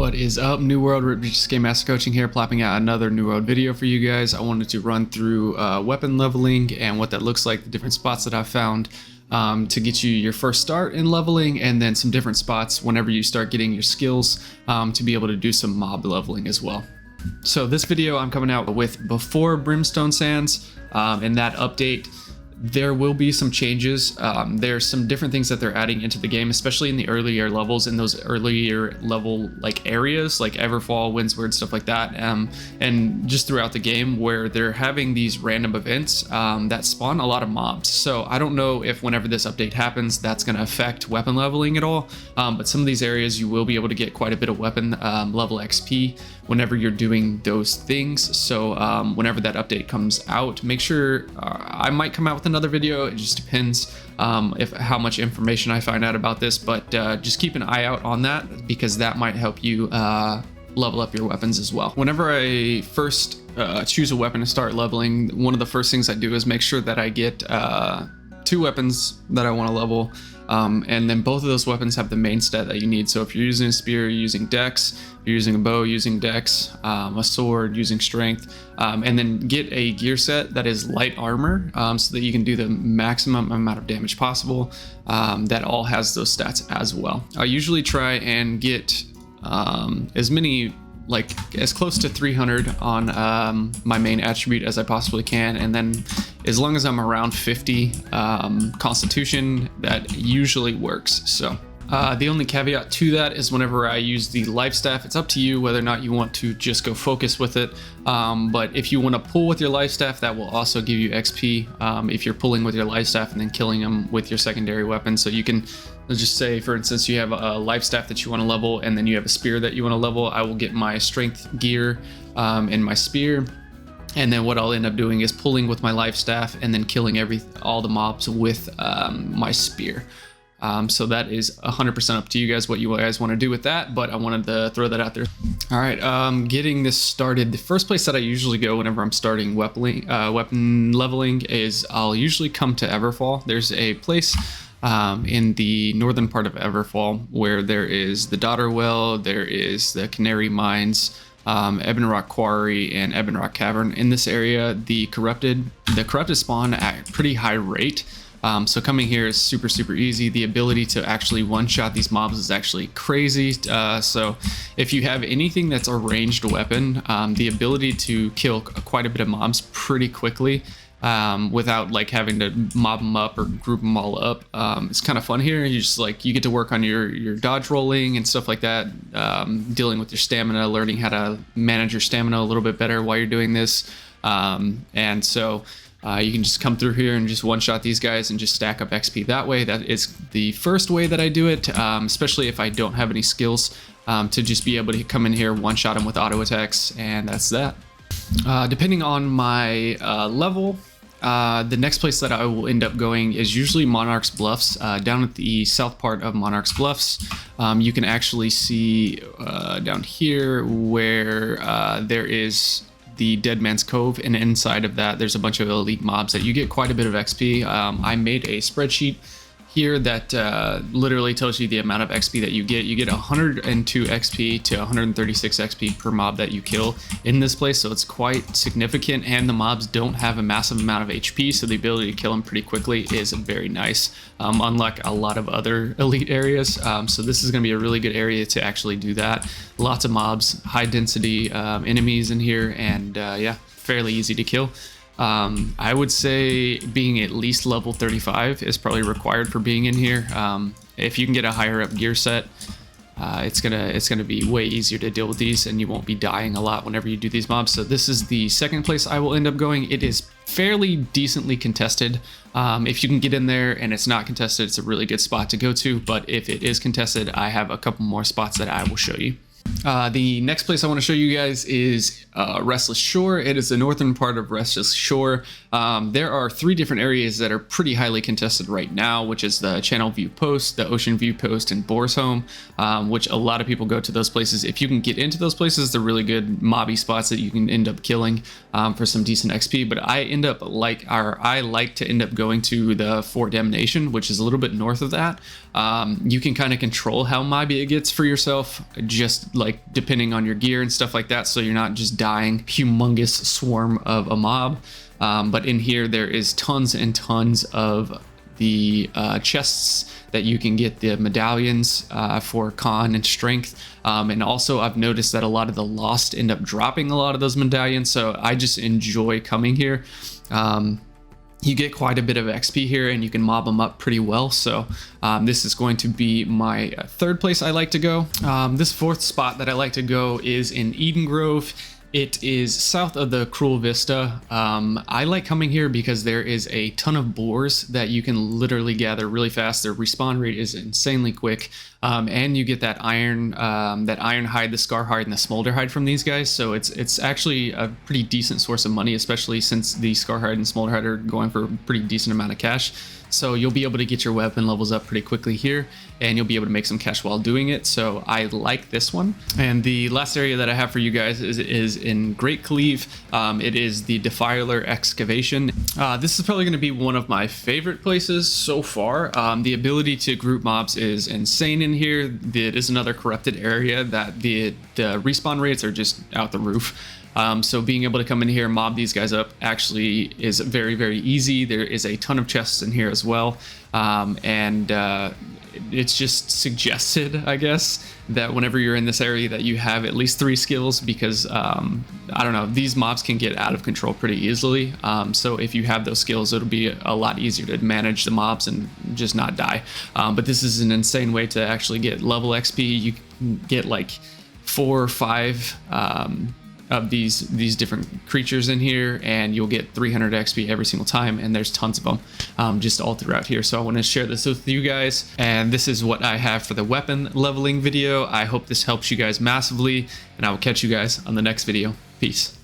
What is up, New World? Just Game Master Coaching here, plopping out another New World video for you guys. I wanted to run through weapon leveling and what that looks like, the different spots that I've found to get you your first start in leveling, and then some different spots whenever you start getting your skills to be able to do some mob leveling as well. So this video I'm coming out with before Brimstone Sands, and that update. There will be some changes. There's some different things that they're adding into the game, especially in the earlier levels, in those earlier level like areas like Everfall, Windsward, stuff like that, and just throughout the game where they're having these random events that spawn a lot of mobs. So I don't know if whenever this update happens that's going to affect weapon leveling at all, but some of these areas you will be able to get quite a bit of weapon level XP whenever you're doing those things. So whenever that update comes out, make sure I might come out with another video. It just depends how much information I find out about this, but just keep an eye out on that because that might help you level up your weapons as well. Whenever I first choose a weapon to start leveling, one of the first things I do is make sure that I get 2 weapons that I want to level, and then both of those weapons have the main stat that you need. So if you're using a spear, you're using dex; if you're using a bow, using dex; a sword, using strength, and then get a gear set that is light armor, so that you can do the maximum amount of damage possible. That all has those stats as well. I usually try and get as many, like as close to 300 on my main attribute as I possibly can, and then as long as I'm around 50 constitution, that usually works. So the only caveat to that is whenever I use the life staff, it's up to you whether or not you want to just go focus with it, but if you want to pull with your life staff, that will also give you XP if you're pulling with your life staff and then killing them with your secondary weapon. So you can, let's just say for instance you have a life staff that you want to level and then you have a spear that you want to level. I will get my strength gear and my spear, and then what I'll end up doing is pulling with my life staff and then killing all the mobs with my spear. So that is 100% up to you guys what you guys want to do with that, but I wanted to throw that out there. All right, getting this started, the first place that I usually go whenever I'm starting weapon leveling is I'll usually come to Everfall. There's a place in the northern part of Everfall where there is the Daughter Well, there is the Canary Mines, Ebon Rock Quarry, and Ebon Rock Cavern. In this area, the corrupted spawn at a pretty high rate. So coming here is super easy. The ability to actually one-shot these mobs is actually crazy. So if you have anything that's a ranged weapon, the ability to kill quite a bit of mobs pretty quickly without like having to mob them up or group them all up, it's kind of fun here. You just you get to work on your dodge rolling and stuff like that, dealing with your stamina, learning how to manage your stamina a little bit better while you're doing this, and so you can just come through here and just one-shot these guys and just stack up XP that way. That is the first way that I do it, especially if I don't have any skills, to just be able to come in here, one-shot them with auto attacks, and that's that. Depending on my level, the next place that I will end up going is usually Monarch's Bluffs. Down at the south part of Monarch's Bluffs, you can actually see down here where there is the Dead Man's Cove, and inside of that there's a bunch of elite mobs that you get quite a bit of XP. I made a spreadsheet here that literally tells you the amount of XP that you get. You get 102 XP to 136 XP per mob that you kill in this place, so it's quite significant, and the mobs don't have a massive amount of HP, so the ability to kill them pretty quickly is very nice, unlike a lot of other elite areas. So this is going to be a really good area to actually do that. Lots of mobs, high density enemies in here, and yeah, fairly easy to kill. I would say being at least level 35 is probably required for being in here. If you can get a higher up gear set, it's gonna be way easier to deal with these, and you won't be dying a lot whenever you do these mobs. So this is the second place I will end up going. It is fairly decently contested. If you can get in there and it's not contested, it's a really good spot to go to, but if it is contested, I have a couple more spots that I will show you. The next place I want to show you guys is Restless Shore. It is the northern part of Restless Shore. There are 3 different areas that are pretty highly contested right now, which is the Channel View Post, the Ocean View Post, and Boar's Home, which a lot of people go to those places. If you can get into those places, they're really good mobby spots that you can end up killing for some decent XP. But I like to end up going to the Fort Damnation, which is a little bit north of that. You can kind of control how mobby it gets for yourself, just like like depending on your gear and stuff like that, so you're not just dying humongous swarm of a mob. But in here there is tons and tons of the chests that you can get the medallions for con and strength, and also I've noticed that a lot of the lost end up dropping a lot of those medallions, so I just enjoy coming here. You get quite a bit of XP here and you can mob them up pretty well, so this is going to be my third place I like to go. This fourth spot that I like to go is in Eden Grove. It is south of the Cruel Vista. I like coming here because there is a ton of boars that you can literally gather really fast. Their respawn rate is insanely quick, and you get that iron hide, the scar hide, and the smolder hide from these guys. So it's actually a pretty decent source of money, especially since the scar hide and smolder hide are going for a pretty decent amount of cash. So you'll be able to get your weapon levels up pretty quickly here, and you'll be able to make some cash while doing it. So I like this one. And the last area that I have for you guys is in Great Cleave. It is the Defiler excavation. This is probably going to be one of my favorite places so far. The ability to group mobs is insane in here. It is another corrupted area that the respawn rates are just out the roof. So being able to come in here, mob these guys up actually is very, very easy. There is a ton of chests in here as well. It's just suggested, I guess, that whenever you're in this area that you have at least 3 skills, because I don't know, these mobs can get out of control pretty easily. So if you have those skills, it'll be a lot easier to manage the mobs and just not die. But this is an insane way to actually get level XP. You can get like 4 or 5 of these different creatures in here, and you'll get 300 XP every single time, and there's tons of them just all throughout here. So I want to share this with you guys, and this is what I have for the weapon leveling video. I hope this helps you guys massively, and I will catch you guys on the next video. Peace.